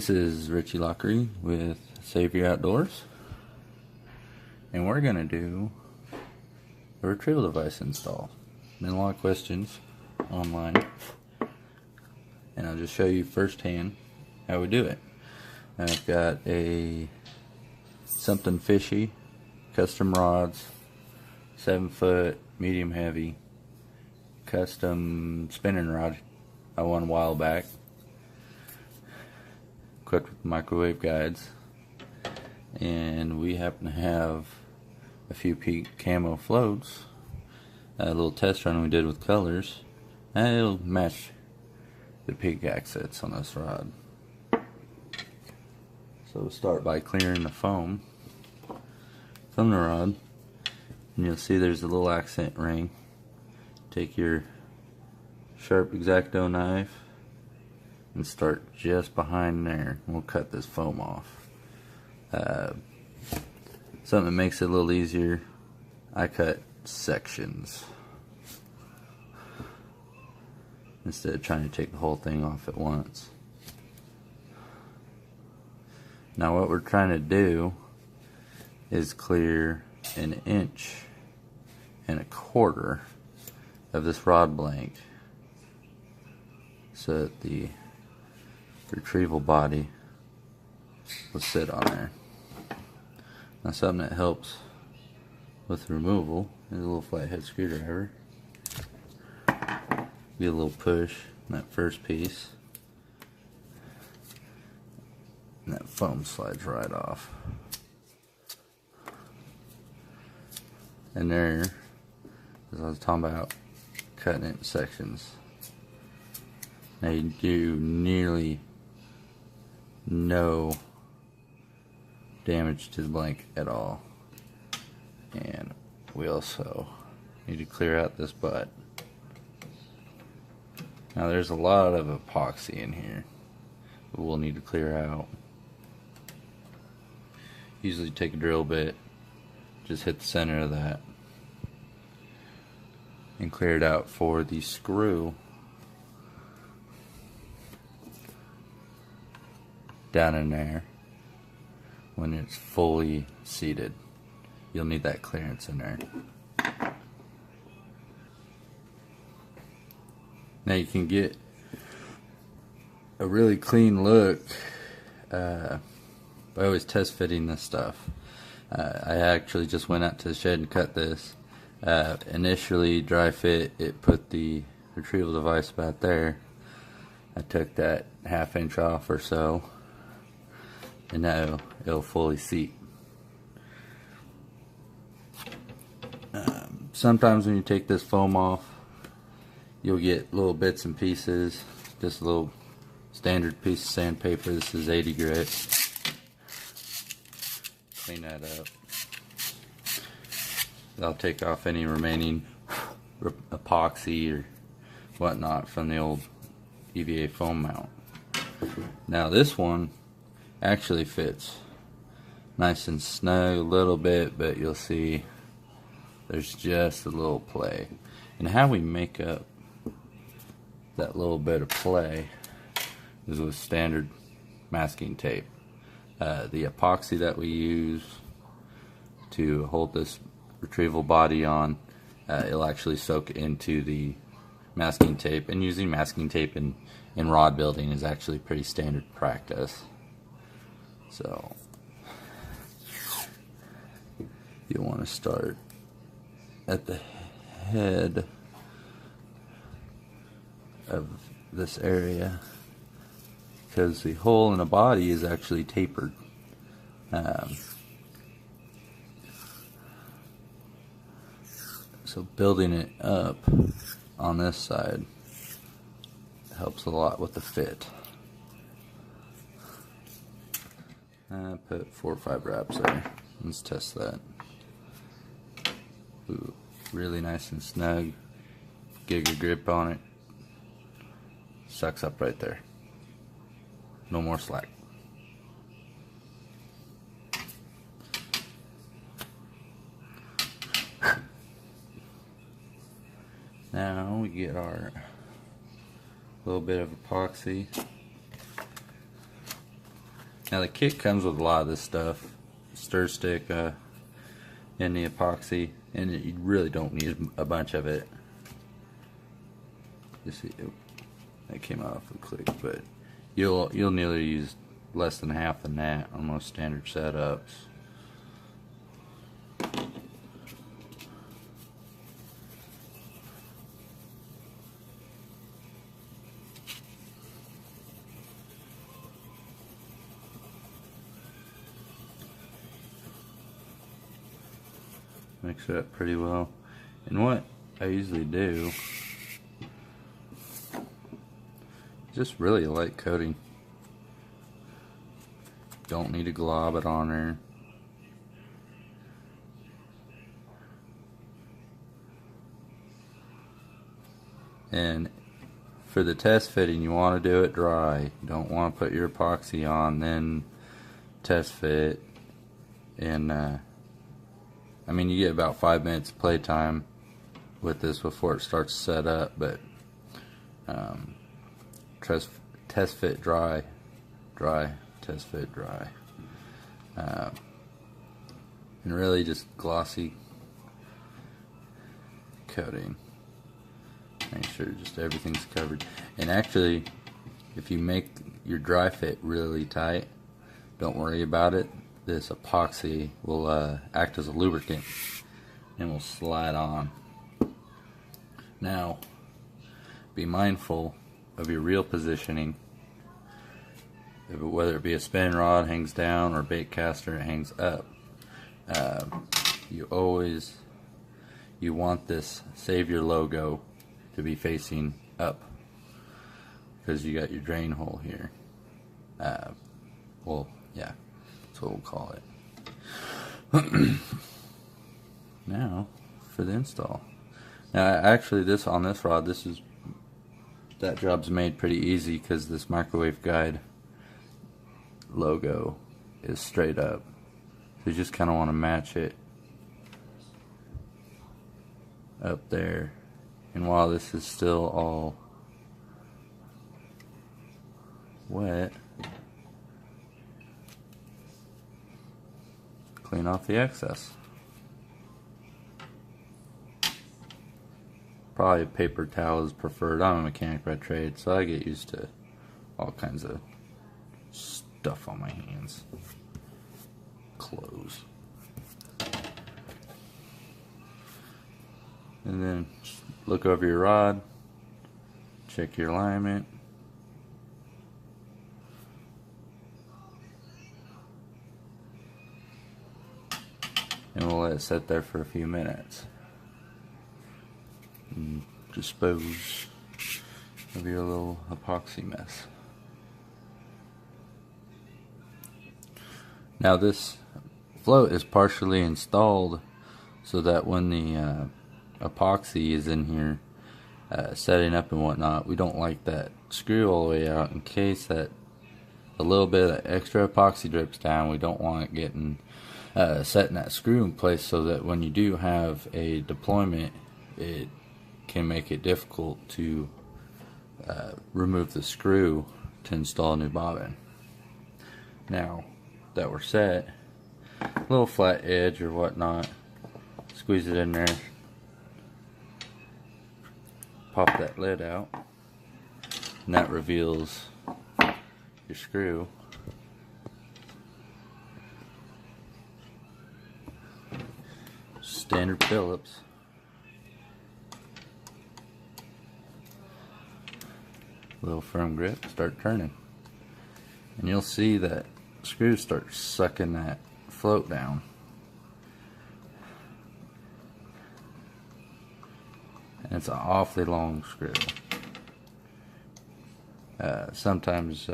This is Richie Lockery with Savur Outdoors, and we're going to do a retrieval device install. Been a lot of questions online, and I'll just show you firsthand how we do it. I've got a something fishy, custom rods, 7-foot, medium heavy, custom spinning rod I won a while back, equipped with microwave guides, and we happen to have a few peak camo floats, a little test run we did with colors, and it'll match the peak accents on this rod. So we'll start by clearing the foam from the rod, and you'll see there's a little accent ring. Take your sharp X-Acto knife and start just behind there. We'll cut this foam off. Something that makes it a little easier, I cut sections instead of trying to take the whole thing off at once. Now what we're trying to do is clear 1.25 inches of this rod blank so that the retrieval body will sit on there. Now something that helps with removal is a little flathead screwdriver. Get a little push on that first piece, and that foam slides right off. And there, as I was talking about, cutting it in sections. Now you do nearly no damage to the blank at all. And we also need to clear out this butt. Now there's a lot of epoxy in here that we'll need to clear out. Usually take a drill bit, just hit the center of that, and clear it out for the screw down in there. When it's fully seated, you'll need that clearance in there. Now you can get a really clean look by always test fitting this stuff. I actually just went out to the shed and cut this. Initially dry fit, it put the retrieval device about there. I took that 1/2 inch off or so, and now it'll fully seat. Sometimes when you take this foam off, you'll get little bits and pieces, just a little standard piece of sandpaper. This is 80 grit. Clean that up. I'll take off any remaining epoxy or whatnot from the old EVA foam mount. Now this one actually fits nice and snug a little bit, but you'll see there's just a little play. And how we make up that little bit of play is with standard masking tape. The epoxy that we use to hold this retrieval body on, it'll actually soak into the masking tape, and using masking tape in rod building is actually pretty standard practice. So you'll want to start at the head of this area, because the hole in the body is actually tapered. So building it up on this side helps a lot with the fit. I put 4 or 5 wraps there. Let's test that. Ooh, really nice and snug. Get a good grip on it. Sucks up right there. No more slack. Now we get our little bit of epoxy. Now the kit comes with a lot of this stuff, stir stick, and the epoxy, and you really don't need a bunch of it. You see, that came off a click, but you'll nearly use less than half than that on most standard setups. Mix it up pretty well. And what I usually do, just really light coating. Don't need to glob it on there. And for the test fitting, you want to do it dry. You don't want to put your epoxy on, then test fit. And I mean, you get about 5 minutes of playtime with this before it starts to set up, but test fit dry, test fit dry, and really just glossy coating. Make sure just everything's covered. And actually, if you make your dry fit really tight, don't worry about it. This epoxy will act as a lubricant and will slide on. Now, be mindful of your reel positioning. Whether it be a spin rod hangs down or bait caster hangs up, you want this Savur logo to be facing up, because you got your drain hole here. Well, yeah, that's what we'll call it. Now for the install. Now actually, on this rod, that job's made pretty easy because this microwave guide logo is straight up. So you just kind of want to match it up there. And while this is still all wet, clean off the excess. Probably a paper towel is preferred. I'm a mechanic by trade, so I get used to all kinds of stuff on my hands. Clothes. And then just look over your rod, check your alignment. And we'll let it sit there for a few minutes. And dispose of your little epoxy mess. Now this float is partially installed so that when the epoxy is in here setting up and whatnot, we don't like that screw all the way out in case that a little bit of extra epoxy drips down. We don't want it getting setting that screw in place, so that when you do have a deployment, it can make it difficult to remove the screw to install a new bobbin. Now that we're set, a little flat edge or whatnot, squeeze it in there, pop that lid out, and that reveals your screw. Standard Phillips. Little firm grip, start turning, and you'll see that screws start sucking that float down. And it's an awfully long screw. Sometimes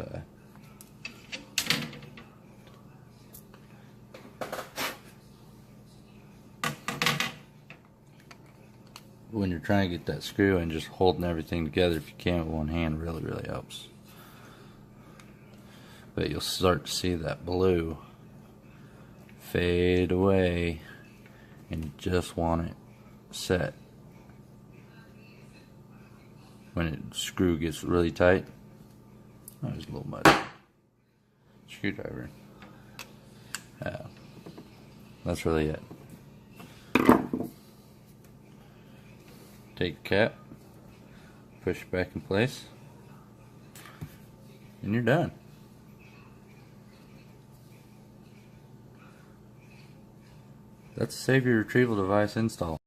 when you're trying to get that screw and just holding everything together, if you can with one hand, really helps. But you'll start to see that blue fade away, and you just want it set. When the screw gets really tight, oh, there's a little mud. screwdriver. Yeah, that's really it. Take a cap, push it back in place, and you're done. That's a Savur retrieval device install.